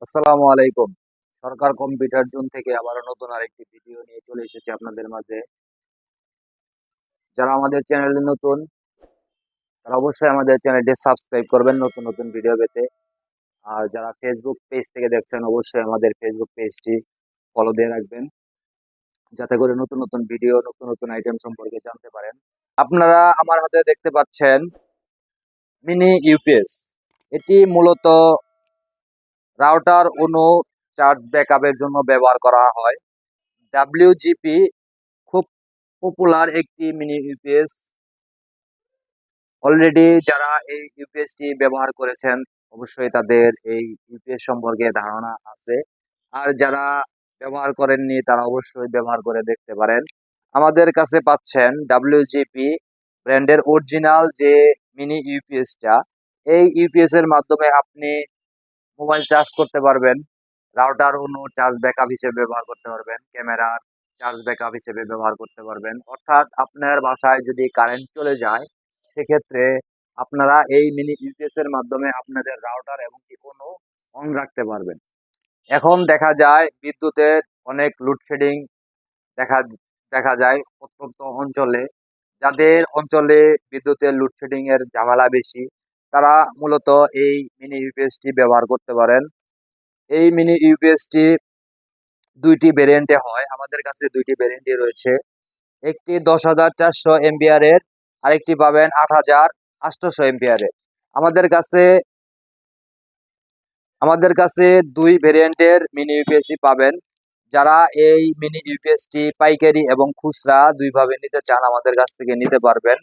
আসসালামু আলাইকুম। সরকার computer zone থেকে আবারও নতুন আরেকটি ভিডিও নিয়ে চলে এসেছি আপনাদের মাঝে। যারা আমাদের চ্যানেলে নতুন তারা অবশ্যই আমাদের চ্যানেলটি সাবস্ক্রাইব করবেন নতুন নতুন ভিডিও পেতে। আর যারা ফেসবুক পেজ থেকে দেখছেন অবশ্যই আমাদের ফেসবুক পেজটি ফলো দিয়ে রাখবেন, যাতে করে নতুন নতুন ভিডিও নতুন নতুন আইটেম সম্পর্কে জানতে পারেন। আপনারা আমার হাতে দেখতে পাচ্ছেন মিনি ইউপিএস। এটি মূলত রাউটার অনু চার্জ ব্যাকআপের জন্য ব্যবহার করা হয়। ডাব্লিউজিপি খুব পপুলার একটি মিনি ইউপিএস। অলরেডি যারা এই ইউপিএসটি ব্যবহার করেছেন অবশ্যই তাদের এই ইউপিএস সম্পর্কে ধারণা আছে। আর যারা ব্যবহার করেননি তারা অবশ্যই ব্যবহার করে দেখতে পারেন। আমাদের কাছে পাচ্ছেন ডাব্লিউজিপি ব্র্যান্ডের অরিজিনাল যে মিনি ইউপিএসটা। এই ইউপিএস এর মাধ্যমে আপনি মোবাইল চার্জ করতে পারবেন, রাউটার অনু চার্জ ব্যাকআপ হিসেবে ব্যবহার করতে পারবেন, ক্যামেরার চার্জ ব্যাকআপ হিসেবে ব্যবহার করতে পারবেন। অর্থাৎ আপনার বাসায় যদি কারেন্ট চলে যায় সেক্ষেত্রে আপনারা এই মিনি ইউপিএস এর মাধ্যমে আপনাদের রাউটার এবং কি কোনো অন রাখতে পারবেন। এখন দেখা যায় বিদ্যুতের অনেক লোডশেডিং দেখা দেখা যায় প্রত্যন্ত অঞ্চলে। যাদের অঞ্চলে বিদ্যুতের লোডশেডিং এর ঝামেলা বেশি তারা মূলত এই মিনি ইউপিএসটি ব্যবহার করতে পারেন। এই মিনি ইউপিএসটি দুইটি ভেরিয়েন্টে হয়, আমাদের কাছে দুইটি ভেরিয়েন্টই রয়েছে। একটি 10,400 এমপিআরের, আরেকটি পাবেন 8,800 এমপিআরের। আমাদের কাছে আমাদের কাছে দুই ভেরিয়েন্টের মিনি ইউপিএসি পাবেন। যারা এই মিনি ইউপিএসটি পাইকারি এবং খুচরা দুইভাবে নিতে চান আমাদের কাছ থেকে নিতে পারবেন।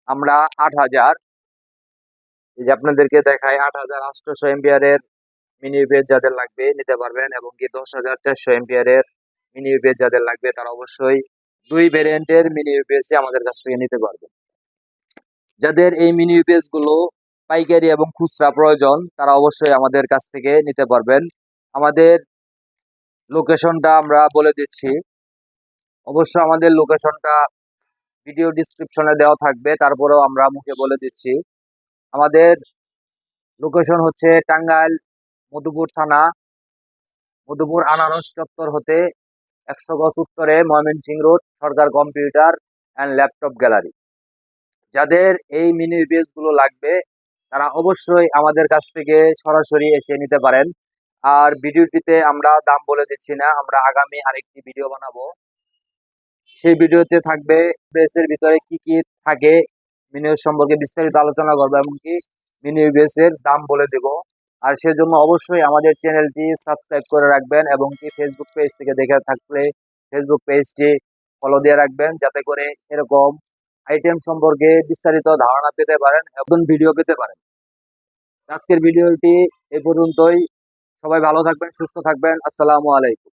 আমরা 8,000, এই যে আপনাদেরকে দেখাই, 8,800 এমপিআরের মিনি ইউপিএস যাদের লাগবে নিতে পারবেন, এবং কি 10,400 এমপিআরের মিনি ইউপিএস যাদের লাগবে তারা অবশ্যই দুই ভেরিয়েন্টের মিনি ইউপিএস আমাদের কাছ থেকে নিতে পারবেন। যাদের এই মিনি ইউপিএস গুলো পাইকারি এবং খুচরা প্রয়োজন তারা অবশ্যই আমাদের কাছ থেকে নিতে পারবেন। আমাদের লোকেশনটা আমরা বলে দিচ্ছি। অবশ্য আমাদের লোকেশনটা ভিডিও ডিসক্রিপশনে দেওয়া থাকবে, তারপরেও আমরা মুখে বলে দিচ্ছি। আমাদের লোকেশন হচ্ছে টাঙ্গাইল মধুপুর থানা, মধুপুর আনারস চত্বর হতে 100 গজ উত্তরে Mymensingh road, Sarkar computer and laptop gallery. যাদের এই মিনি ইউপিএস গুলো লাগবে তারা অবশ্যই আমাদের কাছ থেকে সরাসরি এসে নিতে পারেন। আর ভিডিওটিতে আমরা দাম বলে দিচ্ছি না, আমরা আগামী আরেকটি ভিডিও বানাবো, সেই ভিডিওতে থাকবে ইউপিএস এর ভিতরে কি কি থাকে মিনি ইউপিএস সম্পর্কে বিস্তারিত আলোচনা করবো, এমনকি মিনি ইউপিএস এর দাম বলে দেব। আর সেজন্য অবশ্যই আমাদের চ্যানেলটি সাবস্ক্রাইব করে রাখবেন, এবং কি ফেসবুক পেজ থেকে দেখে থাকলে ফেসবুক পেজটি ফলো দিয়ে রাখবেন, যাতে করে এরকম আইটেম সম্পর্কে বিস্তারিত ধারণা পেতে পারেন এবং ভিডিও পেতে পারেন। আজকের ভিডিওটি এ পর্যন্তই। সবাই ভালো থাকবেন, সুস্থ থাকবেন। আসসালামু আলাইকুম।